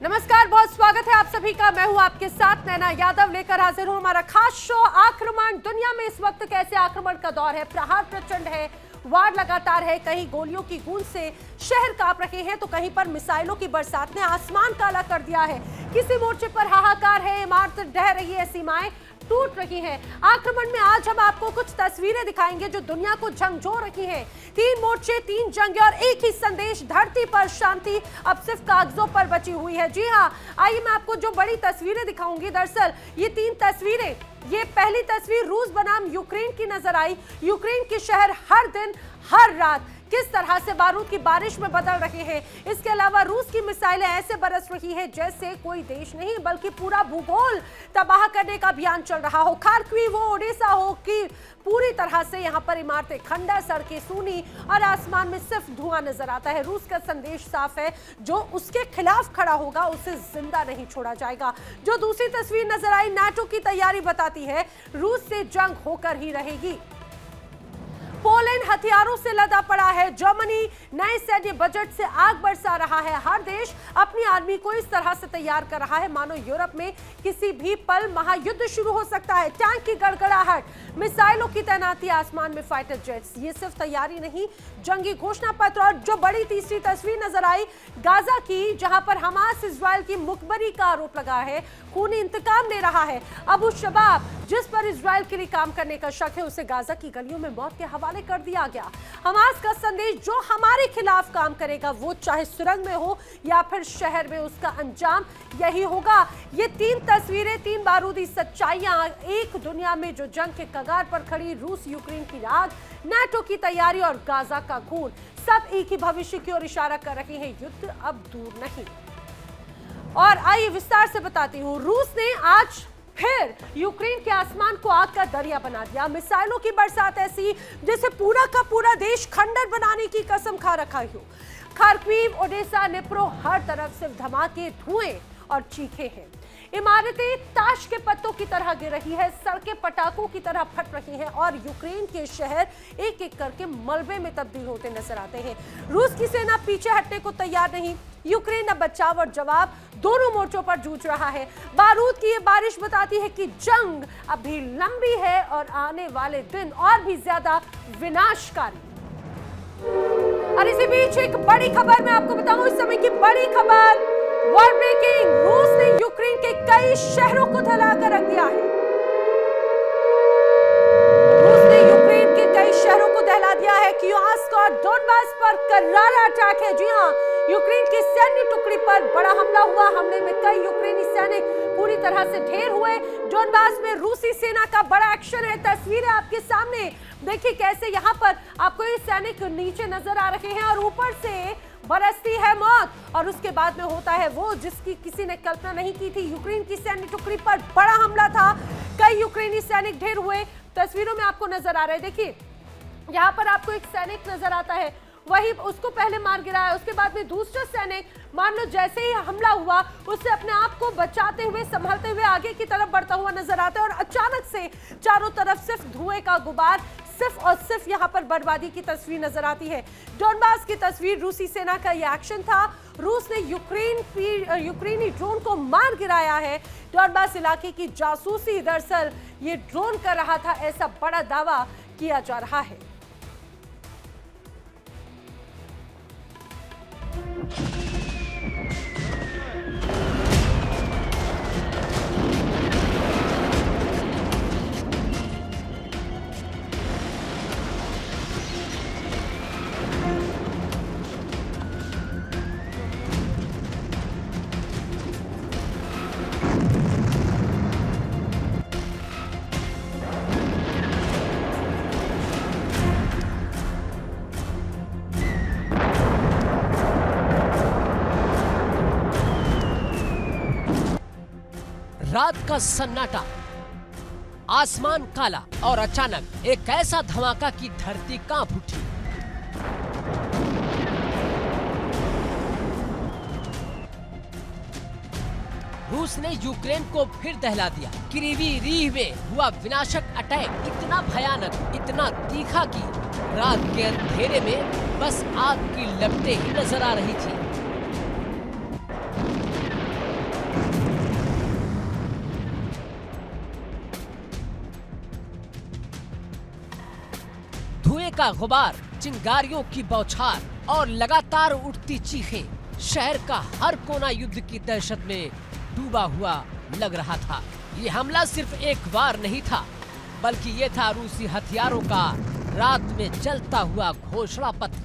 नमस्कार, बहुत स्वागत है आप सभी का। मैं हूं आपके साथ नैना यादव, लेकर हाजिर हूं हमारा खास शो आक्रमण। दुनिया में इस वक्त कैसे आक्रमण का दौर है, प्रहार प्रचंड है, वार लगातार है। कहीं गोलियों की गूंज से शहर कांप रहे हैं तो कहीं पर मिसाइलों की बरसात ने आसमान काला कर दिया है। किसी मोर्चे पर हाहाकार है, इमारतें ढह रही है, सीमाएं टूट रही हैं। आक्रमण में आज हम आपको कुछ तस्वीरें दिखाएंगे जो दुनिया को झकझोर रही हैं। 3 मोर्चे, 3 जंग और एक ही संदेश, धरती पर शांति अब सिर्फ कागजों पर बची हुई है। जी हाँ, आइए मैं आपको जो बड़ी तस्वीरें दिखाऊंगी। दरअसल ये 3 तस्वीरें, ये पहली तस्वीर रूस बनाम यूक्रेन की नजर आई। यूक्रेन के शहर हर दिन हर रात किस तरह से बारूद की बारिश में बदल रहे हैं। इसके अलावा रूस की मिसाइलें ऐसे बरस रही है जैसे कोई देश नहीं बल्कि पूरा भूगोल तबाह करने का अभियान चल रहा हो। खार्किव हो, ओडेसा हो, कि पूरी तरह से यहाँ पर इमारतें खंडर, सड़कें सूनी और आसमान में सिर्फ धुआं नजर आता है। रूस का संदेश साफ है, जो उसके खिलाफ खड़ा होगा उसे जिंदा नहीं छोड़ा जाएगा। जो दूसरी तस्वीर नजर आई, नाटो की तैयारी बताती है रूस से जंग होकर ही रहेगी। पोलैंड हथियारों से लदा पड़ा है। जर्मनी नए सैन्य बजट से आग बरसा रहा है। हर देश अपनी आर्मी को इस तरह से तैयार कर रहा है मानो यूरोप में किसी भी पल महायुद्ध शुरू हो सकता है। टैंक की गड़गड़ाहट, मिसाइलों की तैनाती, आसमान में फाइटर जेट्स, ये सिर्फ तैयारी नहीं, जंगी घोषणा पत्र। और जो बड़ी तीसरी तस्वीर नजर आई गाजा की, जहां पर हमास इजराइल की मुखबरी का आरोप लगा है, खूनी इंतकाम ले रहा है। अबू शबाब, जिस पर इजराइल के लिए काम करने का शक है, उसे गाजा की गलियों में मौत के हवाले कर दिया गया। हमास का संदेश, जो हमारे खिलाफ काम करेगा वो चाहे सुरंग में हो या फिर शहर में, उसका अंजाम यही होगा। ये 3 तस्वीरें, 3 बारूदी सच्चाइयां, एक दुनिया में जो जंग के कगार पर खड़ी, रूस यूक्रेन की आग, नाटो की तैयारी और गाजा का खून, सब एक ही भविष्य की ओर इशारा कर रहे हैं। युद्ध अब दूर नहीं। और आइए विस्तार से बताती हूँ। रूस ने आज फिर यूक्रेन के आसमान को आग का दरिया बना दिया। मिसाइलों की बरसात ऐसी जैसे पूरा का पूरा देश खंडर बनाने की कसम खा रखा हो। खार्किव, ओडेसा, निप्रो, हर तरफ सिर्फ धमाके, धुएं और चीखें हैं। इमारतें ताश के पत्तों की तरह गिर रही है, सड़कें पटाखों की तरह फट रही हैं और यूक्रेन के शहर एक एक करके मलबे में तब्दील होते नजर आते हैं। रूस की सेना पीछे हटने को तैयार नहीं। यूक्रेन अब बचाव और जवाब दोनों मोर्चों पर जूझ रहा है। बारूद की ये बारिश बताती है कि जंग अभी लंबी है और आने वाले दिन और भी ज्यादा विनाशकारी। और इसी बीच एक बड़ी खबर मैं आपको बताऊं, इस समय की बड़ी खबर, वॉर ब्रेकिंग, रूस ने यूक्रेन के कई शहरों को जलाकर रख दिया है। रूस ने यूक्रेन के कई शहरों को दहला दिया है। कियोस्क और डोनबास पर करारा अटैक है। जी हां, यूक्रेन की सैन्य टुकड़ी पर बड़ा हमला हुआ। हमले में कई यूक्रेनी सैनिक पूरी तरह से ढेर हुए। डोनबास में रूसी सेना का बड़ा एक्शन है। तस्वीरें आपके सामने देखिए कैसे यहाँ पर आपको ये सैनिक नीचे नजर आ रहे हैं और ऊपर से बरसती है मौत। और उसके बाद में होता है वो जिसकी किसी ने कल्पना नहीं की थी। यूक्रेन की सैन्य टुकड़ी पर बड़ा हमला था, कई यूक्रेनी सैनिक ढेर हुए। तस्वीरों में आपको नजर आ रहा है, देखिए यहाँ पर आपको एक सैनिक नजर आता है, वही उसको पहले मार गिराया। उसके बाद में दूसरा सैनिक, मान लो जैसे ही हमला हुआ, उससे अपने आप को बचाते हुए, संभलते हुए आगे की तरफ बढ़ता हुआ नजर आता है और अचानक से चारों तरफ सिर्फ धुएं का गुबार, सिर्फ और सिर्फ यहाँ पर बर्बादी की तस्वीर नजर आती है। डोनबास की तस्वीर, रूसी सेना का यह एक्शन था। रूस ने यूक्रेनी ड्रोन को मार गिराया है। डोनबास इलाके की जासूसी दरअसल ये ड्रोन कर रहा था, ऐसा बड़ा दावा किया जा रहा है। रात का सन्नाटा, आसमान काला और अचानक एक ऐसा धमाका कि धरती कांप उठी। रूस ने यूक्रेन को फिर दहला दिया। क्रीवी रीह में हुआ विनाशक अटैक इतना भयानक, इतना तीखा कि रात के अंधेरे में बस आग की लपटें ही नजर आ रही थी। का गुबार, चिंगारियों की बौछार और लगातार उठती चीखें, शहर का हर कोना युद्ध की दहशत में डूबा हुआ लग रहा था। ये हमला सिर्फ एक बार नहीं था, बल्कि ये था रूसी हथियारों का रात में जलता हुआ घोषणा पत्र।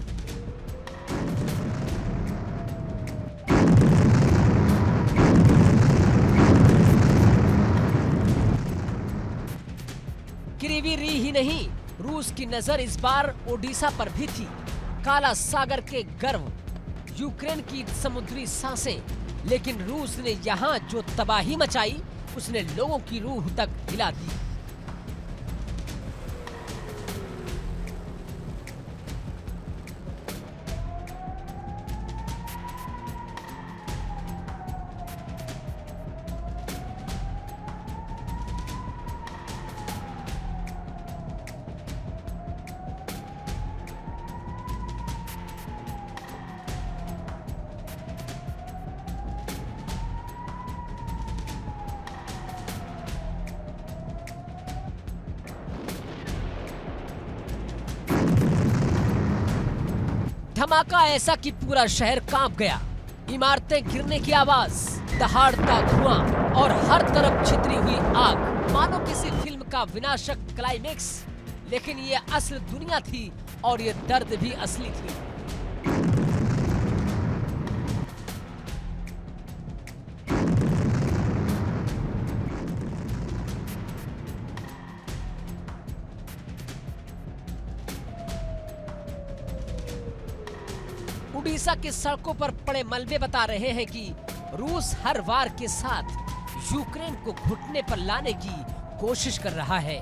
क्रीवी री ही नहीं, रूस की नजर इस बार ओडिशा पर भी थी। काला सागर के गर्व, यूक्रेन की समुद्री सांसें, लेकिन रूस ने यहाँ जो तबाही मचाई उसने लोगों की रूह तक हिला दी। धमाका ऐसा कि पूरा शहर कांप गया। इमारतें गिरने की आवाज, दहाड़ता धुआं और हर तरफ छितरी हुई आग, मानो किसी फिल्म का विनाशक क्लाइमेक्स। लेकिन ये असल दुनिया थी और ये दर्द भी असली थी। उड़ीसा की सड़कों पर पड़े मलबे बता रहे हैं कि रूस हर वार के साथ यूक्रेन को घुटने पर लाने की कोशिश कर रहा है।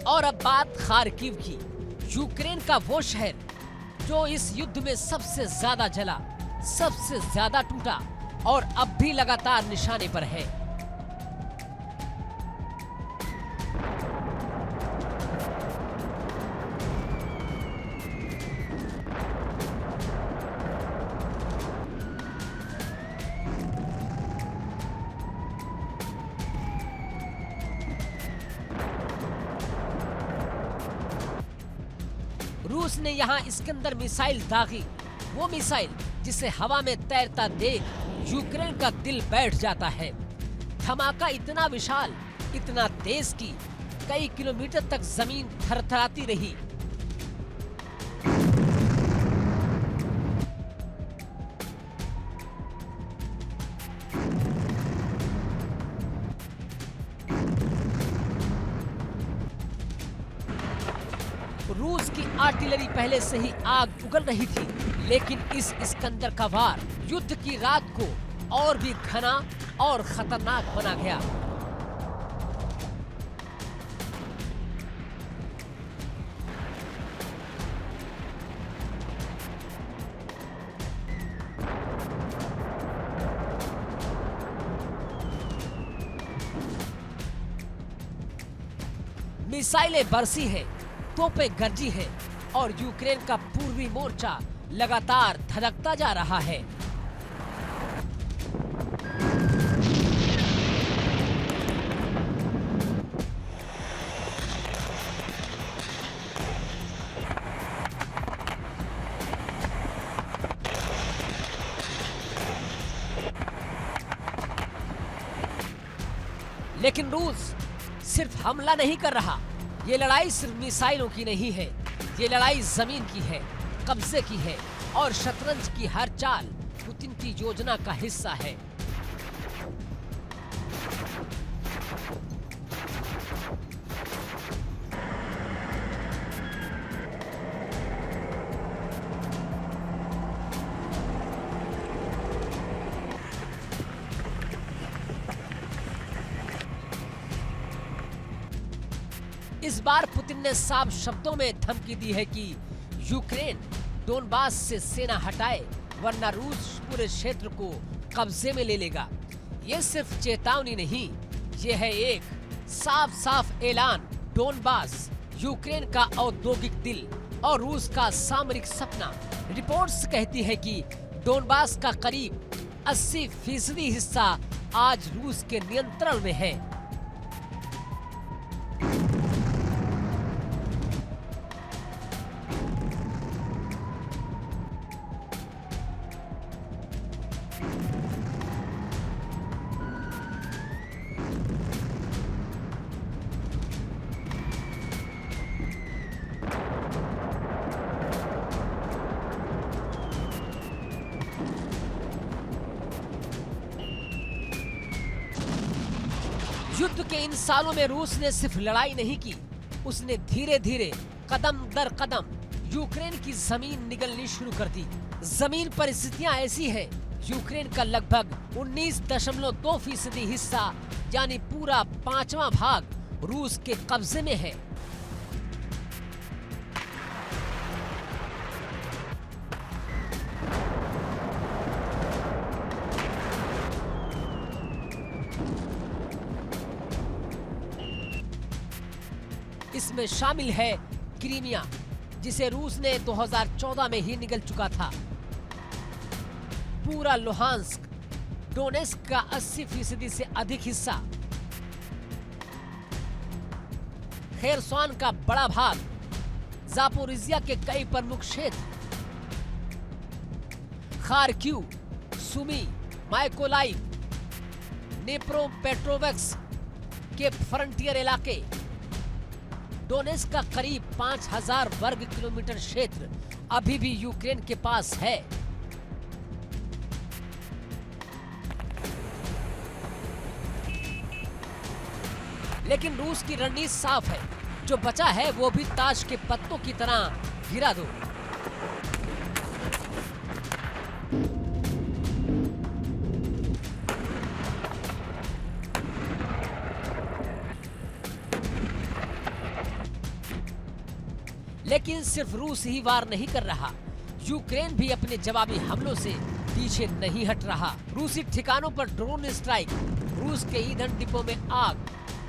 और अब बात खार्किव की, यूक्रेन का वो शहर जो इस युद्ध में सबसे ज्यादा जला, सबसे ज्यादा टूटा और अब भी लगातार निशाने पर है। रूस ने यहाँ इस्कंदर मिसाइल दागी, वो मिसाइल जिसे हवा में तैरता देख यूक्रेन का दिल बैठ जाता है। धमाका इतना विशाल, इतना तेज कि कई किलोमीटर तक जमीन थरथराती रही। रूस की आर्टिलरी पहले से ही आग उगल रही थी, लेकिन इस इस्कंदर का वार युद्ध की रात को और भी घना और खतरनाक बना गया। मिसाइलें बरसी हैं, तोपें गरजी है और यूक्रेन का पूर्वी मोर्चा लगातार धधकता जा रहा है। लेकिन रूस सिर्फ हमला नहीं कर रहा। ये लड़ाई सिर्फ मिसाइलों की नहीं है, ये लड़ाई जमीन की है, कब्जे की है और शतरंज की हर चाल पुतिन की योजना का हिस्सा है। इस बार पुतिन ने साफ शब्दों में धमकी दी है कि यूक्रेन डोनबास से सेना हटाए, वरना रूस पूरे क्षेत्र को कब्जे में ले लेगा। ये सिर्फ चेतावनी नहीं, ये है एक साफ साफ ऐलान, डोनबास यूक्रेन का औद्योगिक दिल और रूस का सामरिक सपना। रिपोर्ट्स कहती है कि डोनबास का करीब 80% हिस्सा आज रूस के नियंत्रण में है। युद्ध के इन सालों में रूस ने सिर्फ लड़ाई नहीं की, उसने धीरे धीरे कदम दर कदम यूक्रेन की जमीन निगलनी शुरू कर दी। जमीन परिस्थितियां ऐसी हैं, यूक्रेन का लगभग 19.2% हिस्सा यानी पूरा 5वां भाग रूस के कब्जे में है। इसमें शामिल है क्रीमिया, जिसे रूस ने 2014 में ही निगल चुका था, पूरा लुहांस्क, डोनेस्क का 80% से अधिक हिस्सा, खेरसॉन का बड़ा भाग, जापोरिजिया के कई प्रमुख क्षेत्र, खार्किव, सुमी, माइकोलाइव, नेप्रोपेट्रोव्स्क के फ्रंटियर इलाके, डोनेस्क का करीब 5000 वर्ग किलोमीटर क्षेत्र अभी भी यूक्रेन के पास है। लेकिन रूस की रणनीति साफ है, जो बचा है वो भी ताश के पत्तों की तरह गिरा दो। लेकिन सिर्फ रूस ही वार नहीं कर रहा, यूक्रेन भी अपने जवाबी हमलों से पीछे नहीं हट रहा। रूसी ठिकानों पर ड्रोन स्ट्राइक, रूस के ईंधन डिपो में आग,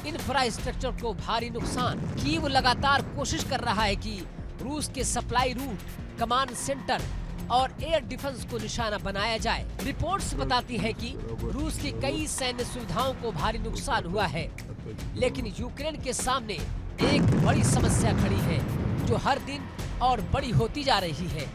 इंफ्रास्ट्रक्चर को भारी नुकसान। कीव लगातार कोशिश कर रहा है कि रूस के सप्लाई रूट, कमांड सेंटर और एयर डिफेंस को निशाना बनाया जाए। रिपोर्ट्स बताती है कि रूस की कई सैन्य सुविधाओं को भारी नुकसान हुआ है, लेकिन यूक्रेन के सामने एक बड़ी समस्या खड़ी है, जो हर दिन और बड़ी होती जा रही है।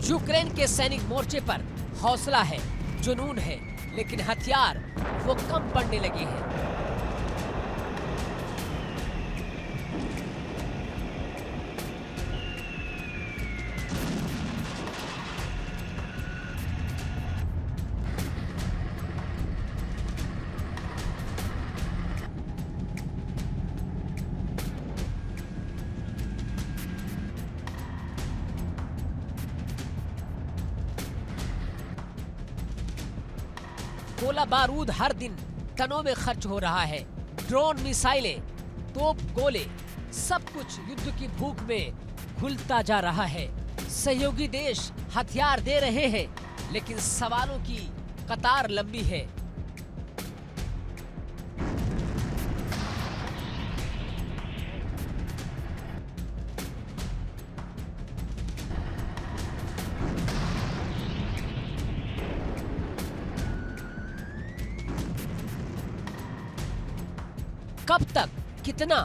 यूक्रेन के सैनिक मोर्चे पर हौसला है, जुनून है, लेकिन हथियार वो कम पड़ने लगे हैं। गोला बारूद हर दिन टनों में खर्च हो रहा है। ड्रोन, मिसाइलें, तोप, गोले, सब कुछ युद्ध की भूख में घुलता जा रहा है। सहयोगी देश हथियार दे रहे हैं, लेकिन सवालों की कतार लंबी है। कब तक, कितना,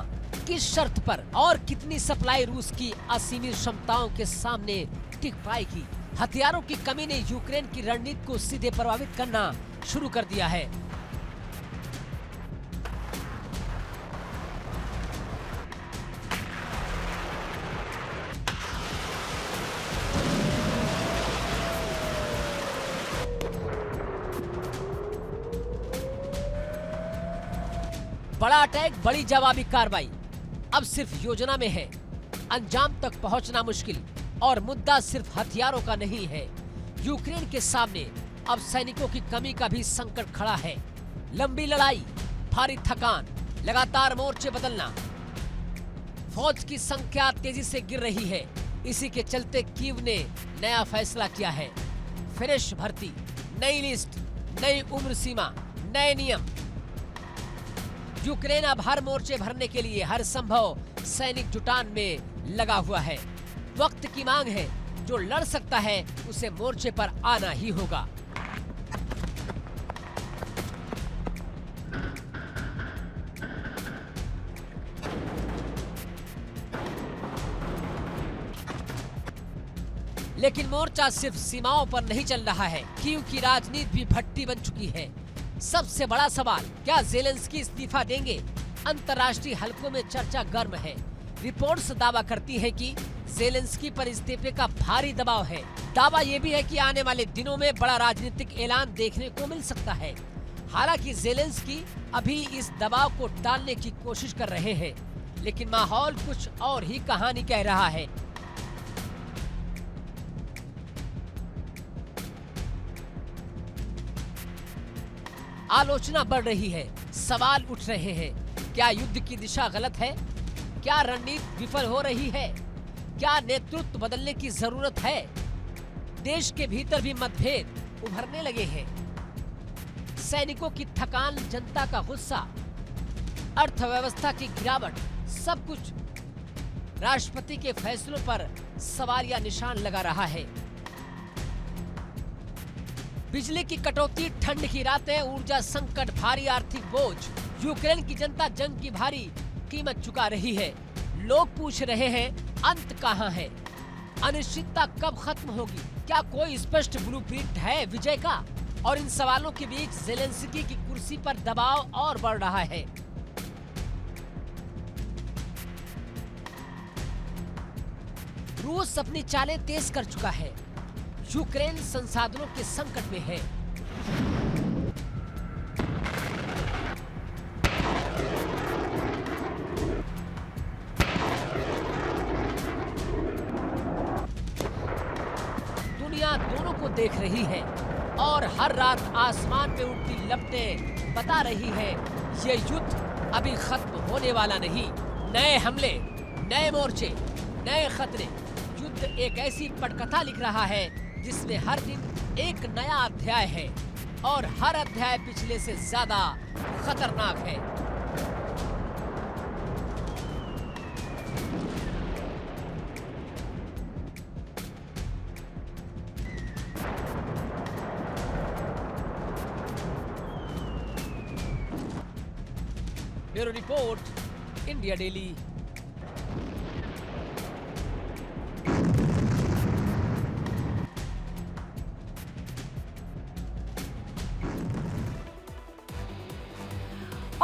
किस शर्त पर और कितनी सप्लाई रूस की असीमित क्षमताओं के सामने टिक पाएगी? हथियारों की कमी ने यूक्रेन की रणनीति को सीधे प्रभावित करना शुरू कर दिया है। बड़ा अटैक, बड़ी जवाबी कार्रवाई अब सिर्फ योजना में है, अंजाम तक पहुंचना मुश्किल। और मुद्दा सिर्फ हथियारों का नहीं है, यूक्रेन के सामने अब सैनिकों की कमी का भी संकट खड़ा है। लंबी लड़ाई, भारी थकान, लगातार मोर्चे बदलना, फौज की संख्या तेजी से गिर रही है। इसी के चलते कीव ने नया फैसला किया है। फ्रेश भर्ती, नई लिस्ट, नई उम्र सीमा, नए नियम। यूक्रेन अब हर मोर्चे भरने के लिए हर संभव सैनिक जुटान में लगा हुआ है। वक्त की मांग है, जो लड़ सकता है उसे मोर्चे पर आना ही होगा। लेकिन मोर्चा सिर्फ सीमाओं पर नहीं चल रहा है। कीव की राजनीति भी भट्टी बन चुकी है। सबसे बड़ा सवाल, क्या ज़ेलेंस्की इस्तीफा देंगे? अंतर्राष्ट्रीय हलकों में चर्चा गर्म है। रिपोर्ट्स दावा करती है कि ज़ेलेंस्की पर इस्तीफे का भारी दबाव है। दावा ये भी है कि आने वाले दिनों में बड़ा राजनीतिक ऐलान देखने को मिल सकता है। हालांकि ज़ेलेंस्की अभी इस दबाव को टालने की कोशिश कर रहे हैं, लेकिन माहौल कुछ और ही कहानी कह रहा है। आलोचना बढ़ रही है, सवाल उठ रहे हैं। क्या युद्ध की दिशा गलत है? क्या रणनीति विफल हो रही है? क्या नेतृत्व बदलने की जरूरत है? देश के भीतर भी मतभेद उभरने लगे हैं। सैनिकों की थकान, जनता का गुस्सा, अर्थव्यवस्था की गिरावट, सब कुछ राष्ट्रपति के फैसलों पर सवालिया निशान लगा रहा है। बिजली की कटौती, ठंड की रातें, ऊर्जा संकट, भारी आर्थिक बोझ। यूक्रेन की जनता जंग की भारी कीमत चुका रही है। लोग पूछ रहे हैं, अंत कहां है? अनिश्चितता कब खत्म होगी? क्या कोई स्पष्ट ब्लूप्रिंट है विजय का? और इन सवालों के बीच ज़ेलेंस्की की कुर्सी पर दबाव और बढ़ रहा है। रूस अपनी चालें तेज कर चुका है। यूक्रेन संसाधनों के संकट में है। दुनिया दोनों को देख रही है और हर रात आसमान में उड़ती लपटें बता रही है, ये युद्ध अभी खत्म होने वाला नहीं। नए हमले, नए मोर्चे, नए खतरे। युद्ध एक ऐसी पटकथा लिख रहा है जिसमें हर दिन एक नया अध्याय है और हर अध्याय पिछले से ज्यादा खतरनाक है। Bureau report, India daily.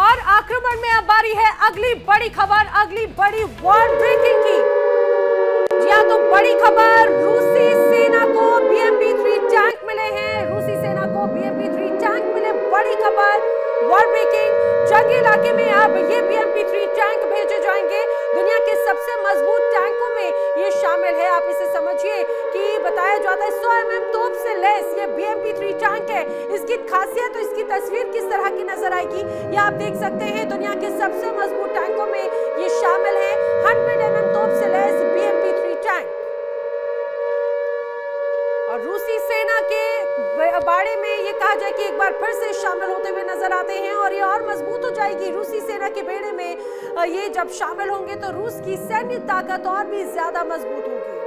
और आक्रमण में अब बारी है अगली बड़ी खबर, अगली बड़ी वर्ल्ड ब्रेकिंग की। जी हां, तो बड़ी खबर, रूसी सेना को BMP-3 टैंक मिले हैं। रूसी सेना को BMP-3 टैंक मिले। बड़ी खबर, वर्ल्ड ब्रेकिंग। जंग इलाके में अब ये BMP-3 टैंक भेजे जाएंगे। दुनिया के सबसे मजबूत टैंकों में ये शामिल है। आप इसे समझिए कि बताया जाता है 100 mm तोप से लैस ये BMP-3 टैंक है। इसकी खासियत, तो इसकी तस्वीर किस तरह की नजर आएगी ये आप देख सकते हैं। दुनिया के सबसे मजबूत टैंकों में ये शामिल है। 100 mm तोप से लैस BMP-3 टैंक। और रूसी सेना के बाड़े में ये कहा जाए कि एक बार फिर से शामिल होते हुए नजर आते हैं और ये और मजबूत हो जाएगी। रूसी सेना के बेड़े में ये जब शामिल होंगे तो रूस की सैन्य ताकत और भी ज्यादा मजबूत होगी।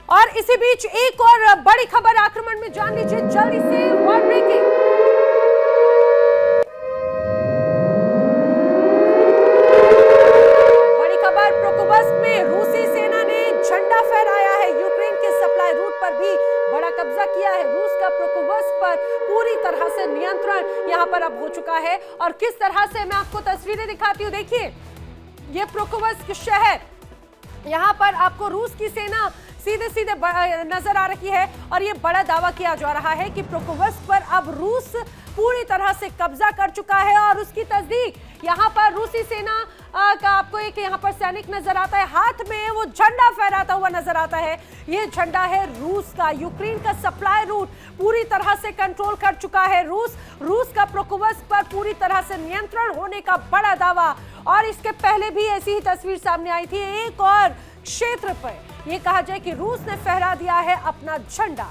और इसी बीच एक और बड़ी खबर आक्रमण में जान लीजिए जल्दी से। वर्ल्ड ब्रेकिंग, बड़ी खबर, पोक्रोवस्क में रूसी सेना ने झंडा फहराया है। यूक्रेन के सप्लाई रूट पर भी बड़ा कब्जा किया है। रूस का पोक्रोवस्क पर पूरी तरह से नियंत्रण यहां पर अब हो चुका है। और किस तरह से, मैं आपको तस्वीरें दिखाती हूं। देखिए, ये पोक्रोवस्क शहर, यहां पर आपको रूस की सेना सीधे सीधे नजर आ रही है। और ये बड़ा दावा किया जा रहा है कि पोक्रोवस्क पर अब रूस पूरी तरह से कब्जा कर चुका है। और उसकी तस्दीक यहां पर रूसी सेना लगभग आपको एक यहाँ पर सैनिक नजर आता है, हाथ में वो झंडा फहराता हुआ नजर आता है। ये झंडा है रूस का। यूक्रेन का सप्लाई रूट पूरी तरह से कंट्रोल कर चुका है रूस का प्रोकोवस्क पर पूरी तरह से नियंत्रण होने का बड़ा दावा। और इसके पहले भी ऐसी ही तस्वीर सामने आई थी। एक और क्षेत्र पर यह कहा जाए कि रूस ने फहरा दिया है अपना झंडा।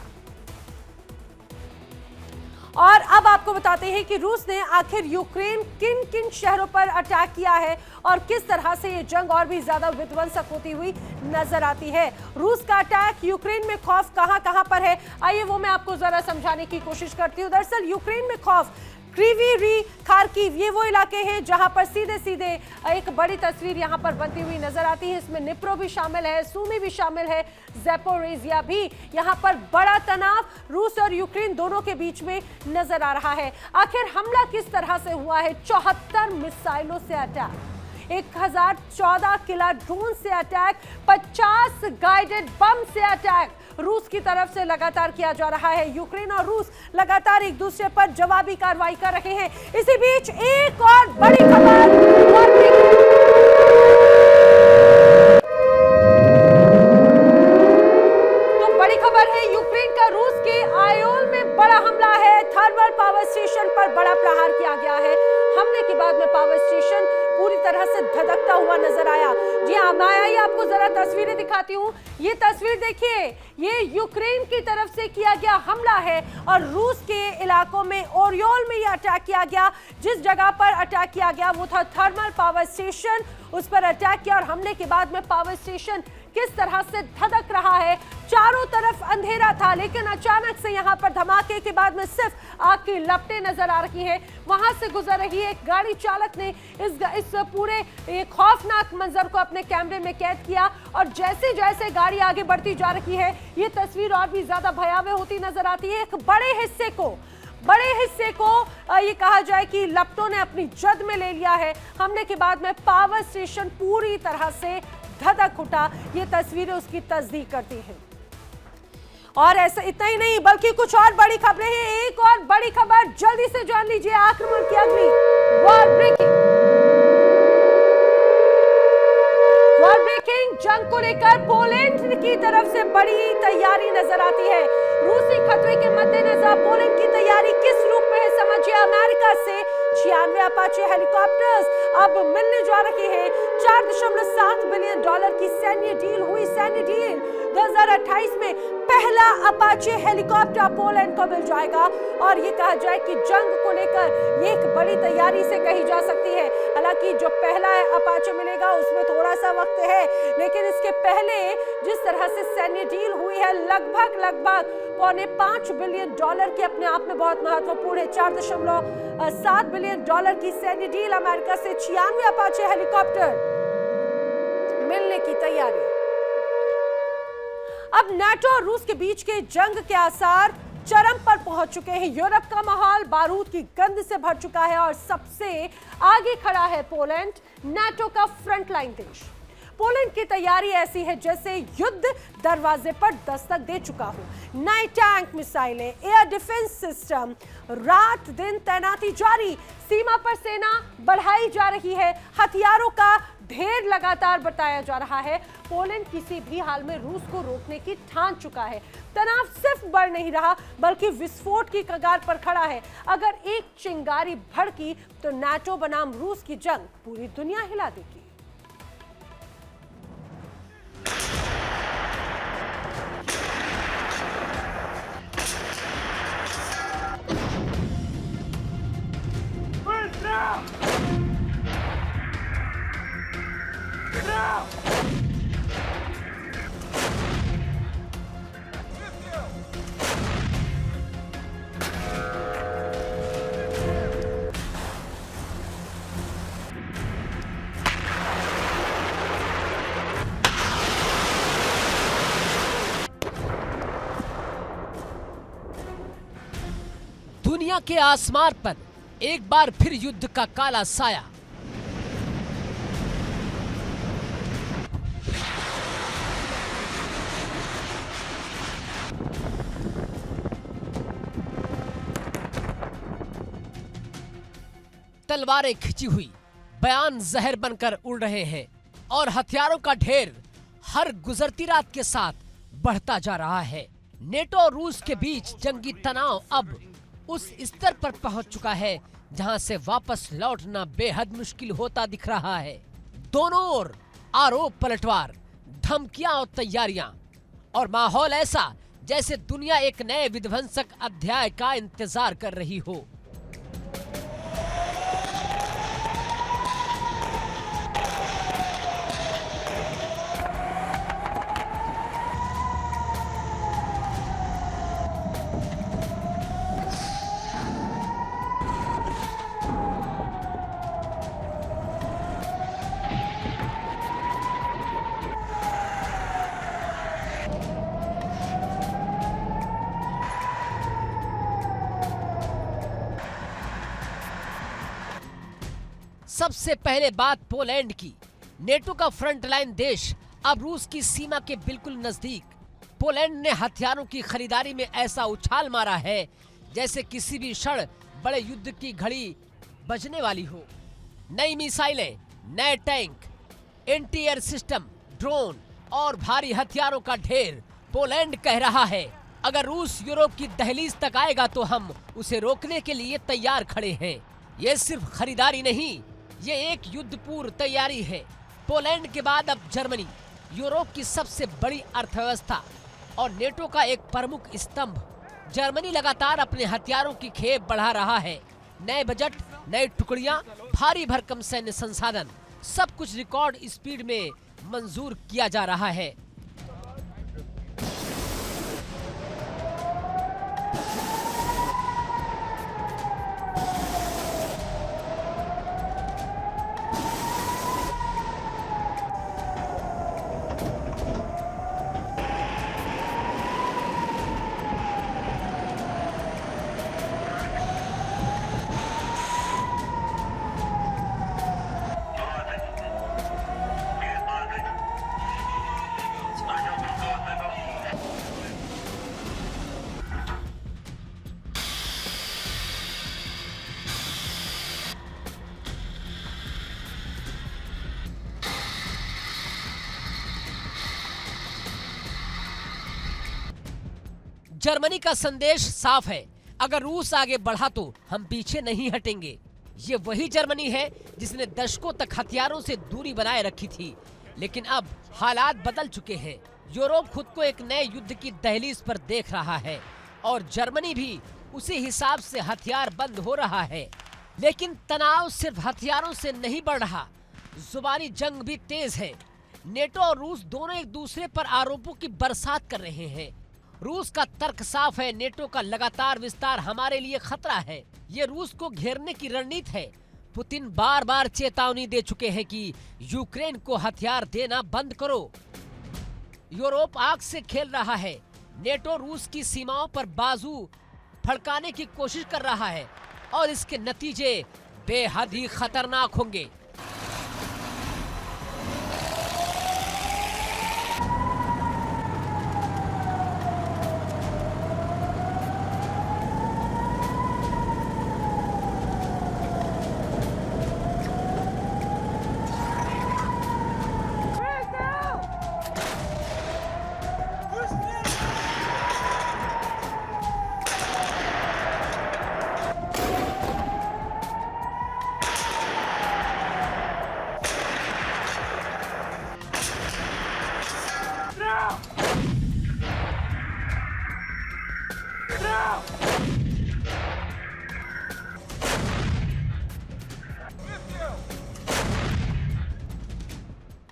और अब आपको बताते हैं कि रूस ने आखिर यूक्रेन किन किन शहरों पर अटैक किया है और किस तरह से ये जंग और भी ज्यादा विध्वंसक होती हुई नजर आती है। रूस का अटैक यूक्रेन में खौफ कहां पर है, आइए वो मैं आपको जरा समझाने की कोशिश करती हूँ। दरअसल यूक्रेन में खौफ क्रीवी री खार्किव ये वो इलाके हैं जहां पर सीधे सीधे एक बड़ी तस्वीर यहां पर बनती हुई नजर आती है। इसमें निप्रो भी शामिल है, सूमी भी शामिल है, ज़ैपोरिज़िया भी। यहां पर बड़ा तनाव रूस और यूक्रेन दोनों के बीच में नजर आ रहा है। आखिर हमला किस तरह से हुआ है? 74 मिसाइलों से अटैक, 1014 किला ड्रोन से अटैक, 50 गाइडेड बम से अटैक रूस की तरफ से लगातार किया जा रहा है। यूक्रेन और रूस लगातार एक दूसरे पर जवाबी कार्रवाई कर रहे हैं। इसी बीच एक और बड़ी खबर, तो बड़ी खबर है यूक्रेन का रूस के आयोल में बड़ा हमला है। थर्मल पावर स्टेशन पर बड़ा प्रहार किया गया है। हमले के बाद में पावर स्टेशन पूरी तरह से धधकता हुआ नजर आया। जी हाँ, मैं आई आपको जरा तस्वीरें दिखाती हूँ। ये तस्वीर देखिए, ये यूक्रेन की तरफ से किया गया हमला है और रूस के इलाकों में ओरियोल में ये अटैक किया गया। जिस जगह पर अटैक किया गया वो था थर्मल पावर स्टेशन, उस पर अटैक किया और हमले के बाद में पावर स्टेशन किस तरह से धधक रहा है। चारों तरफ अंधेरा था, लेकिन अचानक से यहाँ पर धमाके के बाद में सिर्फ आग की लपटें नजर आ रही हैं। वहां से गुजर रही एक गाड़ी चालक ने इस पूरे खौफनाक मंजर को अपने कैमरे में कैद किया और जैसे जैसे गाड़ी आगे बढ़ती जा रही है ये तस्वीर और भी ज्यादा भयावह होती नजर आती है। एक बड़े हिस्से को ये कहा जाए कि लपटों ने अपनी जद में ले लिया है। हमले के बाद में पावर स्टेशन पूरी तरह से धधक उठा। ये तस्वीरें उसकी तस्दीक करती हैं। और ऐसा इतना ही नहीं बल्कि कुछ और बड़ी खबरें हैं। एक और बड़ी खबर जल्दी से जान लीजिए। आक्रमण की अगली वॉर ब्रेकिंग जंग को लेकर पोलैंड की तरफ से बड़ी तैयारी नजर आती है। रूसी खतरे के मद्देनजर पोलैंड की तैयारी किस रूप में है समझिए। अमेरिका से 96 अपाचे हेलीकॉप्टर्स अब मिलने जा रहे हैं। $4.7 बिलियन की सैन्य डील हुई। सैन्य डील 2028 में पहला अपाचे हेलीकॉप्टर पोलैंड को मिल जाएगा और ये कहा जाए कि जंग को लेकर ये एक बड़ी तैयारी से कही जा सकती है। हालांकि जो पहला अपाचे मिलेगा उसमें थोड़ा सा वक्त है, लेकिन इसके पहले जिस तरह से सैन्य डील हुई है लगभग $4.5 बिलियन की अपने आप में बहुत महत्वपूर्ण है। $4.7 बिलियन की सैन्य डील, अमेरिका से 96 अपाचे हेलीकॉप्टर मिलने की तैयारी। अब नाटो और रूस के बीच के जंग के आसार चरम पर पहुंच चुके हैं। यूरोप का माहौल बारूद की गंध से भर चुका है और सबसे आगे खड़ा है पोलैंड, नाटो का फ्रंटलाइन देश। पोलैंड की तैयारी ऐसी है जैसे युद्ध दरवाजे पर दस्तक दे चुका हो। नए टैंक, मिसाइलें, एयर डिफेंस सिस्टम, रात दिन तैनाती जारी, सीमा पर सेना बढ़ाई जा रही है, हथियारों का ढेर लगातार बताया जा रहा है। पोलैंड किसी भी हाल में रूस को रोकने की ठान चुका है। तनाव सिर्फ बढ़ नहीं रहा बल्कि विस्फोट की कगार पर खड़ा है। अगर एक चिंगारी भड़की तो नाटो बनाम रूस की जंग पूरी दुनिया हिला देगी। दुनिया के आसमान पर एक बार फिर युद्ध का काला साया। तलवारें खिंची हुई, बयान जहर बनकर उड़ रहे हैं और हथियारों का ढेर हर गुजरती रात के साथ बढ़ता जा रहा है। नेटो और रूस के बीच जंगी तनाव अब उस स्तर पर पहुंच चुका है जहां से वापस लौटना बेहद मुश्किल होता दिख रहा है। दोनों ओर आरोप पलटवार, धमकियां और तैयारियां, और माहौल ऐसा जैसे दुनिया एक नए विध्वंसक अध्याय का इंतजार कर रही हो। सबसे पहले बात पोलैंड की। नेटो का फ्रंटलाइन देश अब रूस की सीमा के बिल्कुल नजदीक। पोलैंड ने हथियारों की खरीदारी में ऐसा उछाल मारा है जैसे किसी भी क्षण बड़े युद्ध की घड़ी बजने वाली हो। नई मिसाइलें, नए tank, anti air system, drone और भारी हथियारों का ढेर। पोलैंड कह रहा है अगर रूस यूरोप की दहलीज तक आएगा तो हम उसे रोकने के लिए तैयार खड़े हैं। ये सिर्फ खरीदारी नहीं, ये एक युद्ध पूर्व तैयारी है। पोलैंड के बाद अब जर्मनी, यूरोप की सबसे बड़ी अर्थव्यवस्था और नेटो का एक प्रमुख स्तंभ। जर्मनी लगातार अपने हथियारों की खेप बढ़ा रहा है। नए बजट, नई टुकड़ियां, भारी भरकम सैन्य संसाधन, सब कुछ रिकॉर्ड स्पीड में मंजूर किया जा रहा है। जर्मनी का संदेश साफ है, अगर रूस आगे बढ़ा तो हम पीछे नहीं हटेंगे। ये वही जर्मनी है जिसने दशकों तक हथियारों से दूरी बनाए रखी थी, लेकिन अब हालात बदल चुके हैं। यूरोप खुद को एक नए युद्ध की दहलीज पर देख रहा है और जर्मनी भी उसी हिसाब से हथियार बंद हो रहा है। लेकिन तनाव सिर्फ हथियारों से नहीं बढ़ रहा, जुबानी जंग भी तेज है। नेटो और रूस दोनों एक दूसरे पर आरोपों की बरसात कर रहे हैं। रूस का तर्क साफ है, नेटो का लगातार विस्तार हमारे लिए खतरा है। ये रूस को घेरने की रणनीति है। पुतिन बार बार चेतावनी दे चुके हैं कि यूक्रेन को हथियार देना बंद करो। यूरोप आग से खेल रहा है। नेटो रूस की सीमाओं पर बाजू फड़काने की कोशिश कर रहा है और इसके नतीजे बेहद ही खतरनाक होंगे।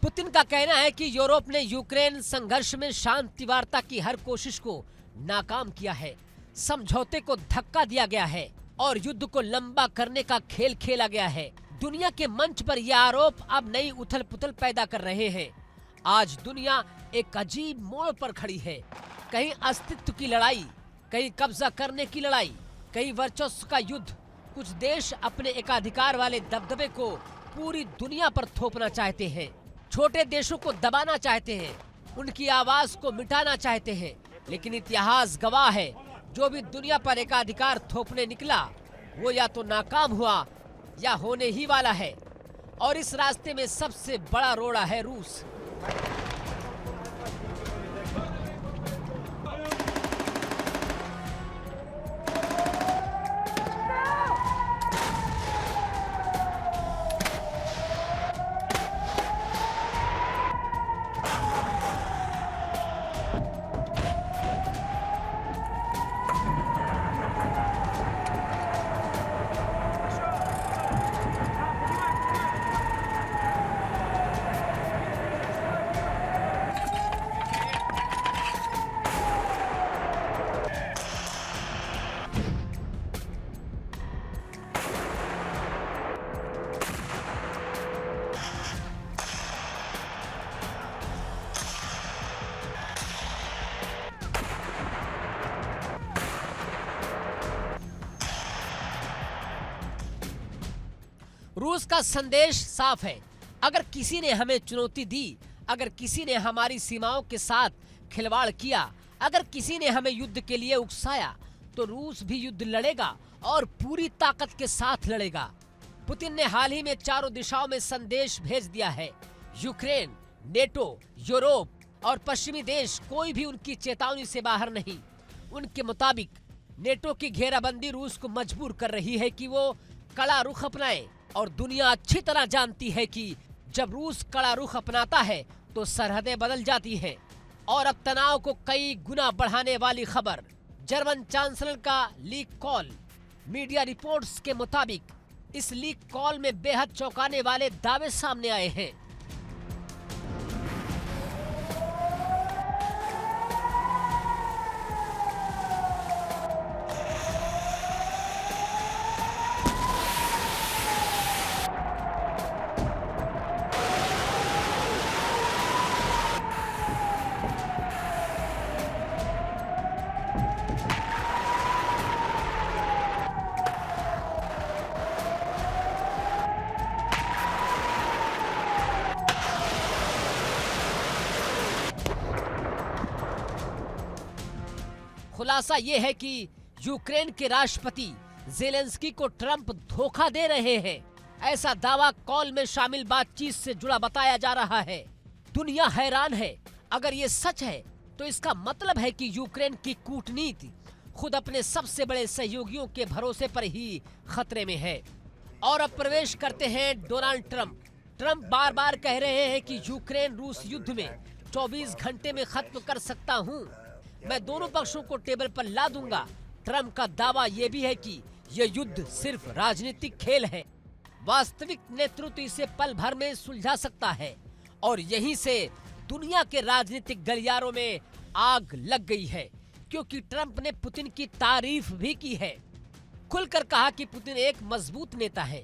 पुतिन का कहना है कि यूरोप ने यूक्रेन संघर्ष में शांति वार्ता की हर कोशिश को नाकाम किया है। समझौते को धक्का दिया गया है और युद्ध को लंबा करने का खेल खेला गया है। दुनिया के मंच पर यह आरोप अब नई उथल पुथल पैदा कर रहे हैं। आज दुनिया एक अजीब मोड़ पर खड़ी है। कहीं अस्तित्व की लड़ाई, कहीं कब्जा करने की लड़ाई, कहीं वर्चस्व का युद्ध। कुछ देश अपने एकाधिकार वाले दबदबे को पूरी दुनिया पर थोपना चाहते हैं। छोटे देशों को दबाना चाहते हैं, उनकी आवाज को मिटाना चाहते हैं। लेकिन इतिहास गवाह है, जो भी दुनिया पर एकाधिकार थोपने निकला वो या तो नाकाम हुआ या होने ही वाला है। और इस रास्ते में सबसे बड़ा रोड़ा है रूस। रूस का संदेश साफ है। अगर किसी ने हमें चुनौती दी, अगर किसी ने हमारी सीमाओं के साथ खिलवाड़ किया, अगर किसी ने हमें युद्ध के लिए उकसाया, तो रूस भी युद्ध लड़ेगा और पूरी ताकत के साथ लड़ेगा। पुतिन ने हाल ही में चारों दिशाओं में संदेश भेज दिया है। यूक्रेन, नेटो, यूरोप और पश्चिमी देश कोई भी उनकी चेतावनी से बाहर नहीं। उनके मुताबिक नेटो की घेराबंदी रूस को मजबूर कर रही है कि वो कड़ा रुख अपनाए, और दुनिया अच्छी तरह जानती है कि जब रूस कड़ा रुख अपनाता है तो सरहदें बदल जाती हैं। और अब तनाव को कई गुना बढ़ाने वाली खबर, जर्मन चांसलर का लीक कॉल। मीडिया रिपोर्ट्स के मुताबिक इस लीक कॉल में बेहद चौंकाने वाले दावे सामने आए हैं। खुलासा ये है कि यूक्रेन के राष्ट्रपति ज़ेलेंस्की को ट्रंप धोखा दे रहे हैं। ऐसा दावा कॉल में शामिल बातचीत से जुड़ा बताया जा रहा है। दुनिया हैरान है। अगर ये सच है तो इसका मतलब है कि यूक्रेन की कूटनीति खुद अपने सबसे बड़े सहयोगियों के भरोसे पर ही खतरे में है। और अब प्रवेश करते हैं डोनाल्ड ट्रंप। ट्रंप बार बार कह रहे हैं कि यूक्रेन रूस युद्ध में 24 घंटे में खत्म कर सकता हूँ, मैं दोनों पक्षों को टेबल पर ला दूंगा। ट्रंप का दावा यह भी है कि यह युद्ध सिर्फ राजनीतिक खेल है। वास्तविक नेतृत्व इसे पल भर में सुलझा सकता है, और यहीं से दुनिया के राजनीतिक गलियारों में आग लग गई है, क्योंकि ट्रंप ने पुतिन की तारीफ भी की है। खुलकर कहा कि पुतिन एक मजबूत नेता है।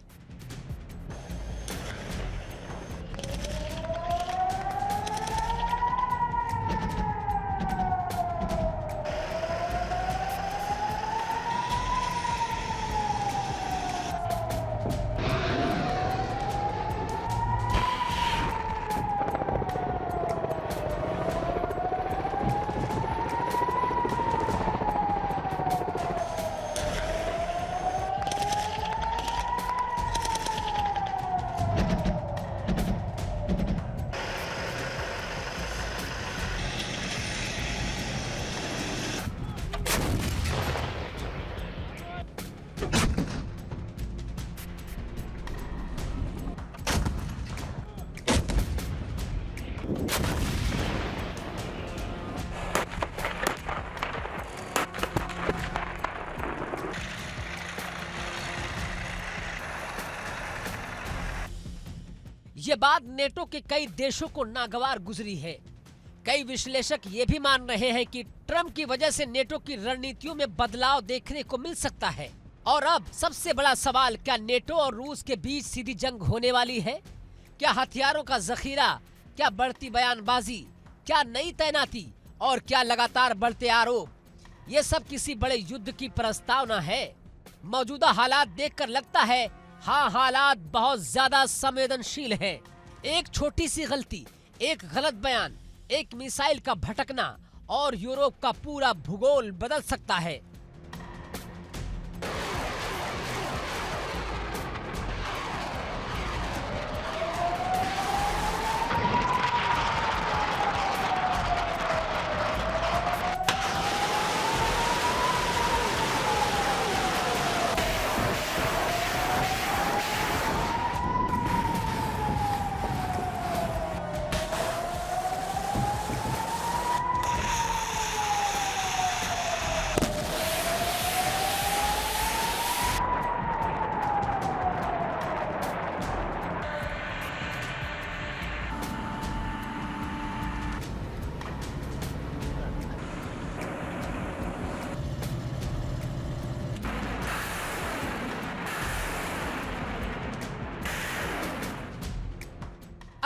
ये बात नेटो के कई देशों को नागवार गुजरी है। कई विश्लेषक ये भी मान रहे हैं कि ट्रंप की वजह से नेटो की रणनीतियों में बदलाव देखने को मिल सकता है। और अब सबसे बड़ा सवाल, क्या नेटो और रूस के बीच सीधी जंग होने वाली है? क्या हथियारों का जखीरा, क्या बढ़ती बयानबाजी, क्या नई तैनाती और क्या लगातार बढ़ते आरोप, ये सब किसी बड़े युद्ध की प्रस्तावना है? मौजूदा हालात देखकर लगता है हाँ, हालात बहुत ज्यादा संवेदनशील हैं। एक छोटी सी गलती, एक गलत बयान, एक मिसाइल का भटकना और यूरोप का पूरा भूगोल बदल सकता है।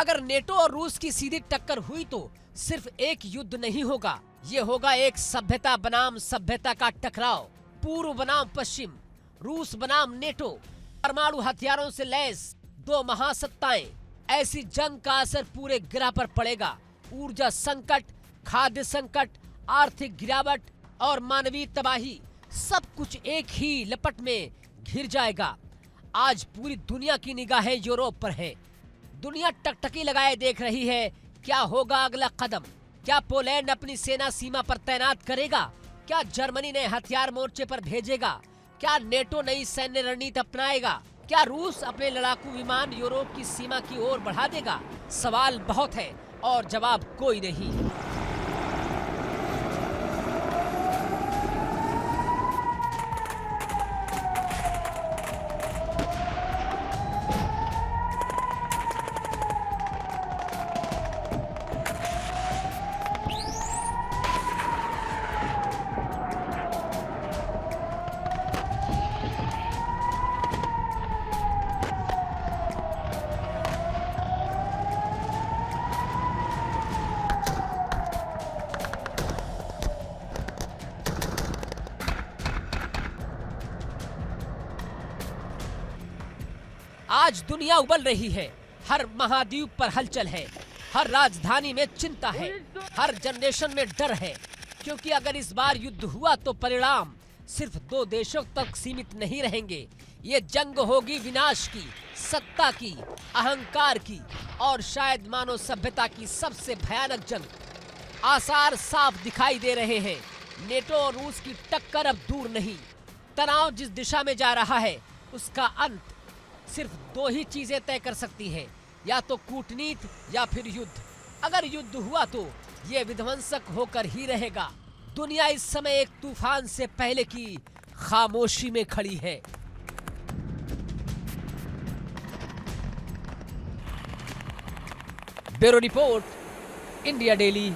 अगर नेटो और रूस की सीधी टक्कर हुई तो सिर्फ एक युद्ध नहीं होगा, ये होगा एक सभ्यता बनाम सभ्यता का टकराव। पूर्व बनाम पश्चिम, रूस बनाम नेटो, परमाणु हथियारों से लैस दो महासत्ताएं। ऐसी जंग का असर पूरे ग्रह पर पड़ेगा। ऊर्जा संकट, खाद्य संकट, आर्थिक गिरावट और मानवीय तबाही, सब कुछ एक ही लपट में घिर जाएगा। आज पूरी दुनिया की निगाहें यूरोप पर है। दुनिया टकटकी लगाए देख रही है, क्या होगा अगला कदम? क्या पोलैंड अपनी सेना सीमा पर तैनात करेगा? क्या जर्मनी ने हथियार मोर्चे पर भेजेगा? क्या नेटो नई सैन्य रणनीति अपनाएगा? क्या रूस अपने लड़ाकू विमान यूरोप की सीमा की ओर बढ़ा देगा? सवाल बहुत है और जवाब कोई नहीं। आज दुनिया उबल रही है, हर महाद्वीप पर हलचल है, हर राजधानी में चिंता है, हर जनरेशन में डर है, क्योंकि अगर इस बार युद्ध हुआ तो परिणाम सिर्फ दो देशों तक सीमित नहीं रहेंगे। ये जंग होगी विनाश की, सत्ता की, अहंकार की और शायद मानव सभ्यता की सबसे भयानक जंग। आसार साफ दिखाई दे रहे हैं। नेटो और रूस की टक्कर अब दूर नहीं। तनाव जिस दिशा में जा रहा है उसका अंत सिर्फ दो ही चीजें तय कर सकती हैं, या तो कूटनीति या फिर युद्ध। अगर युद्ध हुआ तो ये विध्वंसक होकर ही रहेगा। दुनिया इस समय एक तूफान से पहले की खामोशी में खड़ी है। Bureau report, India daily.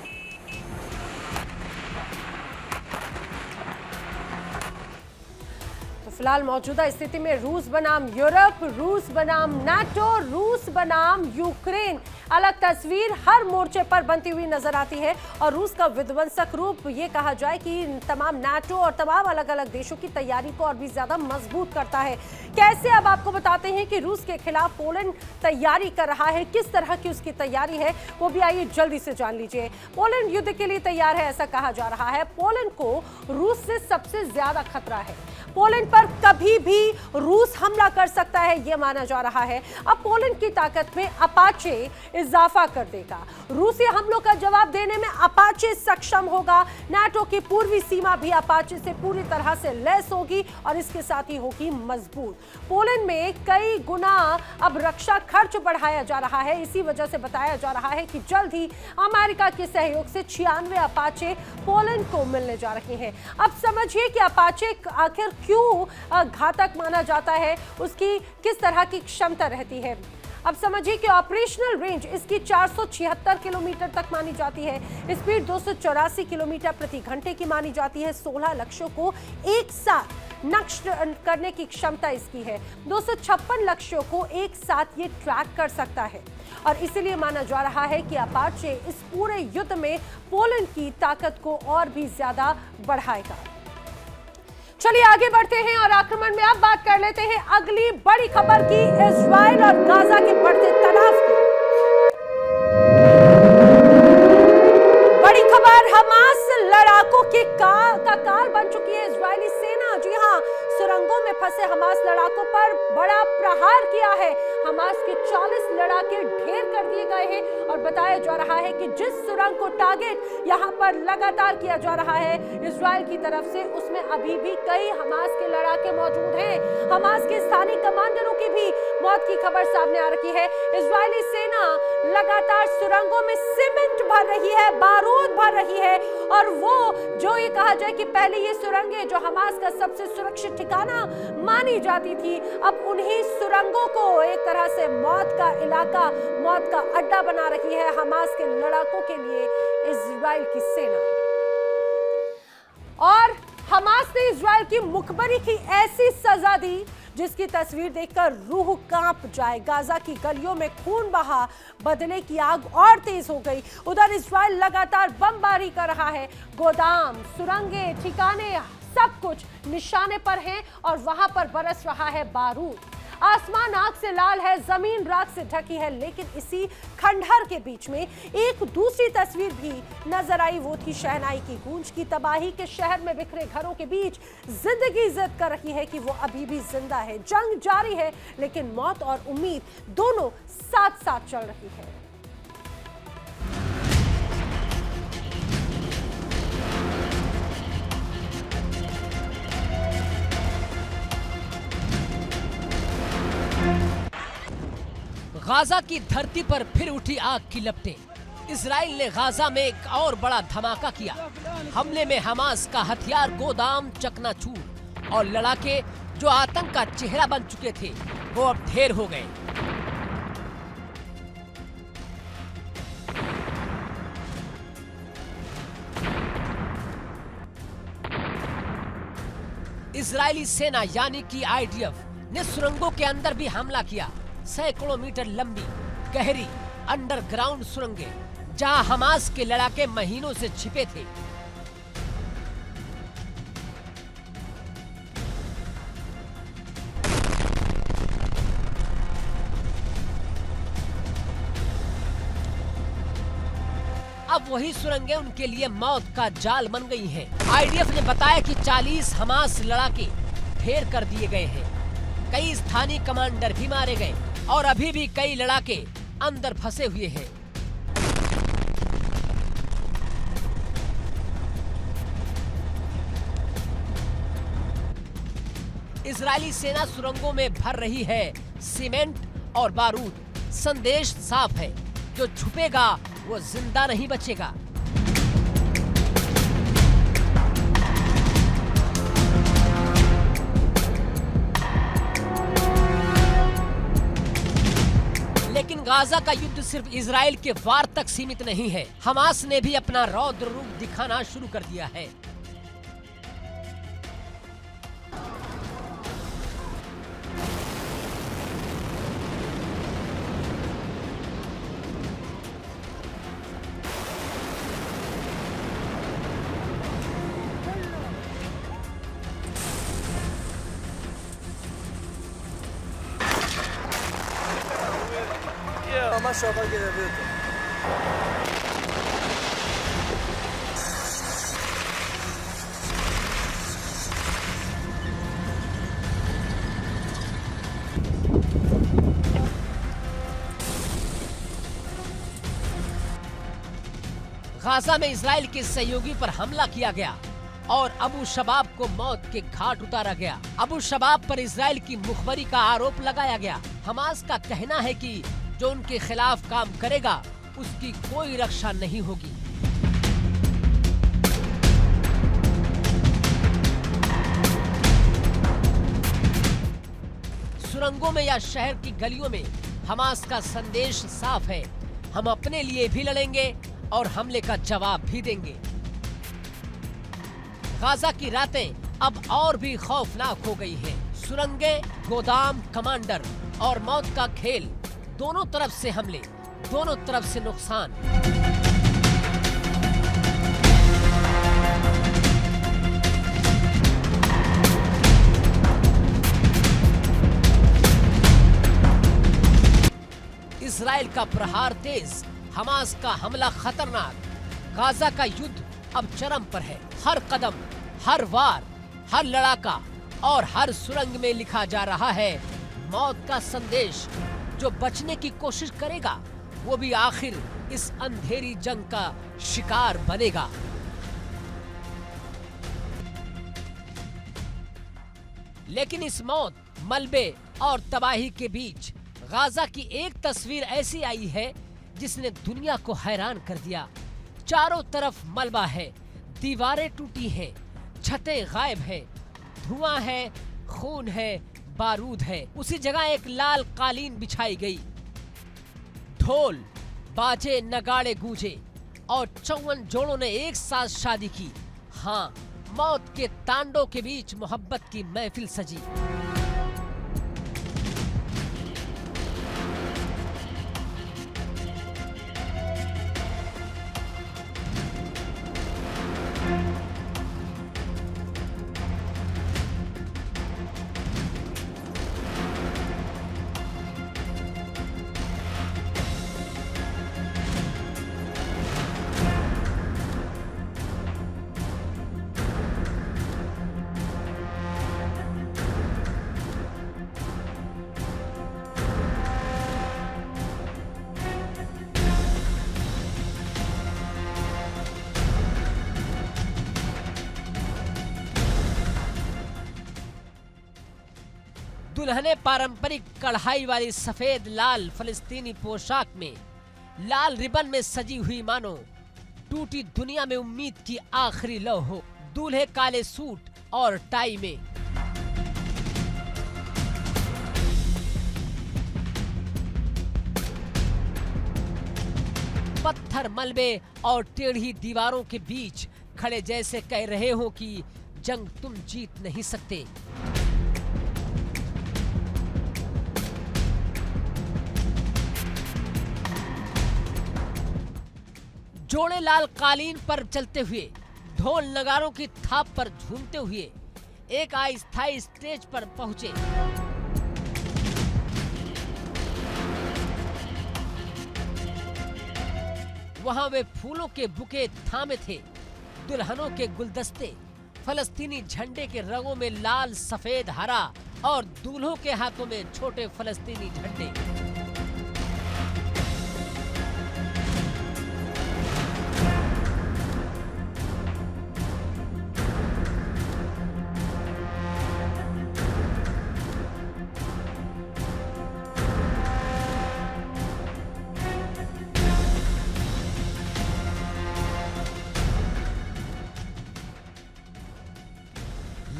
फिलहाल मौजूदा स्थिति में रूस बनाम यूरोप, रूस बनाम नाटो, रूस बनाम यूक्रेन, अलग तस्वीर हर मोर्चे पर बनती हुई नजर आती है। और रूस का विध्वंसक रूप ये कहा जाए कि तमाम नाटो और तमाम अलग अलग देशों की तैयारी को और भी ज्यादा मजबूत करता है। कैसे, अब आपको बताते हैं कि रूस के खिलाफ पोलैंड तैयारी कर रहा है, किस तरह की उसकी तैयारी है वो भी आइए जल्दी से जान लीजिए। पोलैंड युद्ध के लिए तैयार है ऐसा कहा जा रहा है। पोलैंड को रूस से सबसे ज्यादा खतरा है। पोलैंड पर कभी भी रूस हमला कर सकता है यह माना जा रहा है। अब पोलैंड की ताकत में अपाचे इजाफा कर देगा। रूसी हमलों का जवाब देने में अपाचे सक्षम होगा। नाटो की पूर्वी सीमा भी अपाचे से पूरी तरह से लैस होगी और इसके साथ ही होगी मजबूत। पोलैंड में कई गुना अब रक्षा खर्च बढ़ाया जा रहा है। इसी वजह से बताया जा रहा है कि जल्द ही अमेरिका के सहयोग से 96 अपाचे पोलैंड को मिलने जा रहे हैं। अब समझिए कि अपाचे आखिर क्यों घातक माना जाता है, उसकी किस तरह की क्षमता रहती है। अब समझिए कि ऑपरेशनल रेंज इसकी 476 किलोमीटर तक मानी जाती है। स्पीड 284 किलोमीटर प्रति घंटे की मानी जाती है। 16 लक्ष्यों को एक साथ नष्ट करने की क्षमता इसकी है। 256 लक्ष्यों को एक साथ ये ट्रैक कर सकता है और इसीलिए माना जा रहा है कि अपाचे इस पूरे युद्ध में पोलैंड की ताकत को और भी ज्यादा बढ़ाएगा। चलिए आगे बढ़ते हैं और आक्रमण में अब बात कर लेते हैं अगली बड़ी खबर की, इजराइल और गाजा के बढ़ते तनाव की। बड़ी खबर, हमास लड़ाकों के का काल बन चुकी है इजरायली सेना। जी हां, सुरंगों में फंसे हमास लड़ाकों पर बड़ा प्रहार किया है। हमास के 40 लड़ाके ढेर कर दिए गए हैं और बताया जा रहा है कि जिस सुरंग को टारगेट यहां पर लगातार किया जा रहा है इजराइल की तरफ से, उसमें अभी भी कई हमास के लड़ाके मौजूद हैं। हमास के स्थानीय कमांडरों की भी मौत की खबर सामने आ रही है। इजरायली सेना लगातार सुरंगों में सीमेंट भर रही है, बारूद भर रही है और वो जो ये कहा जाए कि पहले ये सुरंगें जो हमास का सबसे सुरक्षित ठिकाना मानी जाती थी, अब उन्हीं सुरंगों को एक तरह से मौत का इलाका, मौत का अड्डा बना रही है हमास के लड़ाकों के लिए इजराइल की सेना। और हमास ने इजराइल की मुखबरी की ऐसी सजा दी जिसकी तस्वीर देखकर रूह कांप जाए। गाजा की गलियों में खून बहा, बदले की आग और तेज हो गई। उधर इजराइल लगातार बमबारी कर रहा है। गोदाम, सुरंगें, ठिकाने सब कुछ निशाने पर हैं और वहां पर बरस रहा है बारूद। आसमान आग से लाल है, जमीन राख से ढकी है, लेकिन इसी खंडहर के बीच में एक दूसरी तस्वीर भी नजर आई। वो थी शहनाई की गूंज की। तबाही के शहर में बिखरे घरों के बीच जिंदगी जिद कर रही है कि वो अभी भी जिंदा है। जंग जारी है, लेकिन मौत और उम्मीद दोनों साथ साथ चल रही है। गाजा की धरती पर फिर उठी आग की लपटें। इजराइल ने गाजा में एक और बड़ा धमाका किया। हमले में हमास का हथियार गोदाम चकनाचूर और लड़ाके जो आतंक का चेहरा बन चुके थे वो अब ढेर हो गए। इजरायली सेना यानी कि आईडीएफ ने सुरंगों के अंदर भी हमला किया। सैकड़ों मीटर लंबी गहरी अंडरग्राउंड सुरंगें जहां हमास के लड़ाके महीनों से छिपे थे। अब वही सुरंगें उनके लिए मौत का जाल बन गई हैं। आईडीएफ ने बताया कि 40 हमास लड़ाके ढेर कर दिए गए हैं। कई स्थानीय कमांडर भी मारे गए और अभी भी कई लड़ाके अंदर फंसे हुए हैं। इजरायली सेना सुरंगों में भर रही है सीमेंट और बारूद। संदेश साफ है, जो छुपेगा वो जिंदा नहीं बचेगा। लेकिन गाजा का युद्ध सिर्फ इजराइल के वार तक सीमित नहीं है। हमास ने भी अपना रौद्र रूप दिखाना शुरू कर दिया है। ממש אבל כדי להביא אותו. गाजा में इजराइल के सहयोगी पर हमला किया गया और अबू शबाब को मौत के घाट उतारा गया। अबू शबाब पर इजराइल की मुखबरी का आरोप लगाया गया। हमास का कहना है कि जो उनके खिलाफ काम करेगा उसकी कोई रक्षा नहीं होगी। सुरंगों में या शहर की गलियों में हमास का संदेश साफ है, हम अपने लिए भी लड़ेंगे और हमले का जवाब भी देंगे। गाजा की रातें अब और भी खौफनाक हो गई हैं। सुरंगें, गोदाम, कमांडर और मौत का खेल, दोनों तरफ से हमले, दोनों तरफ से नुकसान। इजराइल का प्रहार तेज, हमास का हमला खतरनाक। गाजा का युद्ध अब चरम पर है। हर कदम, हर वार, हर लड़ाका और हर सुरंग में लिखा जा रहा है मौत का संदेश। जो बचने की कोशिश करेगा वो भी आखिर इस अंधेरी जंग का शिकार बनेगा। लेकिन इस मौत, मलबे और तबाही के बीच गाजा की एक तस्वीर ऐसी आई है जिसने दुनिया को हैरान कर दिया। चारों तरफ मलबा है, दीवारें टूटी हैं, छतें गायब हैं, धुआं है, खून है, बारूद है। उसी जगह एक लाल कालीन बिछाई गई। ढोल, बाजे, नगाड़े गूंजे और 54 जोड़ों ने एक साथ शादी की। हाँ, मौत के तांडव के बीच मोहब्बत की महफिल सजी। दुल्हने पारंपरिक कढ़ाई वाली सफेद लाल फलस्तीनी पोशाक में लाल रिबन में सजी हुई मानो टूटी दुनिया में उम्मीद की आखिरी लौ हो। दूल्हे काले सूट और टाई में। पत्थर मलबे और टेढ़ी दीवारों के बीच खड़े जैसे कह रहे हो कि जंग तुम जीत नहीं सकते। जोड़े लाल कालीन पर चलते हुए, ढोल नगारों की थाप पर झूमते हुए एक अस्थायी स्टेज पर पहुंचे। वहां वे फूलों के बुके थामे थे, दुल्हनों के गुलदस्ते, फलस्तीनी झंडे के रंगों में लाल सफेद हरा और दूल्हों के हाथों में छोटे फलस्तीनी झंडे।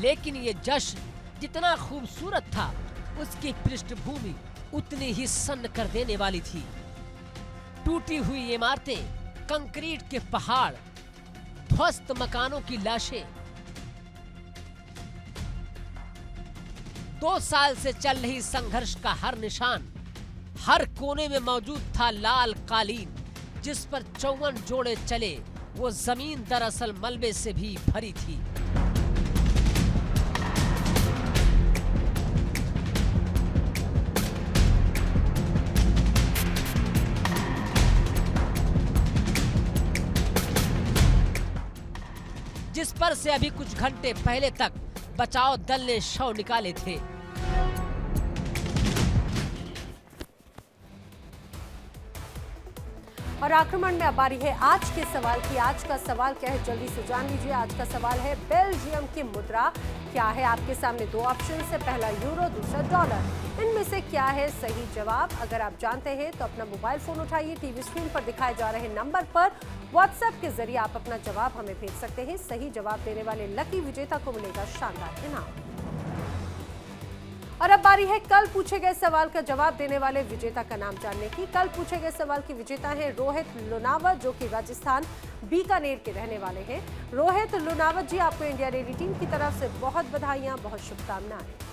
लेकिन ये जश्न जितना खूबसूरत था, उसकी पृष्ठभूमि उतनी ही सन्न कर देने वाली थी। टूटी हुई इमारतें, कंक्रीट के पहाड़, ध्वस्त मकानों की लाशें। 2 साल से चल रही संघर्ष का हर निशान, हर कोने में मौजूद था लाल कालीन, जिस पर 54 जोड़े चले। वो जमीन दरअसल मलबे से भी भरी थी। जिस पर से अभी कुछ घंटे पहले तक बचाव दल ने शव निकाले थे। और आक्रमण में अब बारी है आज के सवाल की। आज का सवाल क्या है, जल्दी से जान लीजिए। आज का सवाल है बेल्जियम की मुद्रा क्या है। आपके सामने 2 ऑप्शन है, पहला यूरो, दूसरा डॉलर। इनमें से क्या है सही जवाब? अगर आप जानते हैं तो अपना मोबाइल फोन उठाइए, टीवी स्क्रीन पर दिखाए जा रहे नंबर पर व्हाट्सएप के जरिए आप अपना जवाब हमें भेज सकते हैं। सही जवाब देने वाले लकी विजेता को मिलेगा शानदार इनाम। और अब बारी है कल पूछे गए सवाल का जवाब देने वाले विजेता का नाम जानने की। कल पूछे गए सवाल के विजेता हैं रोहित लुनावत, जो कि राजस्थान बीकानेर के रहने वाले हैं। रोहित लुनावत जी, आपको इंडिया डेली टीम की तरफ से बहुत बधाइयां, बहुत शुभकामनाएं।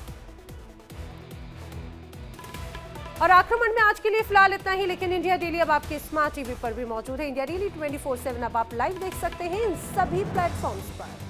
और आक्रमण में आज के लिए फिलहाल इतना ही, लेकिन इंडिया डेली अब आपके स्मार्ट टीवी पर भी मौजूद है। इंडिया डेली 24/7 अब आप लाइव देख सकते हैं इन सभी प्लेटफॉर्म्स पर।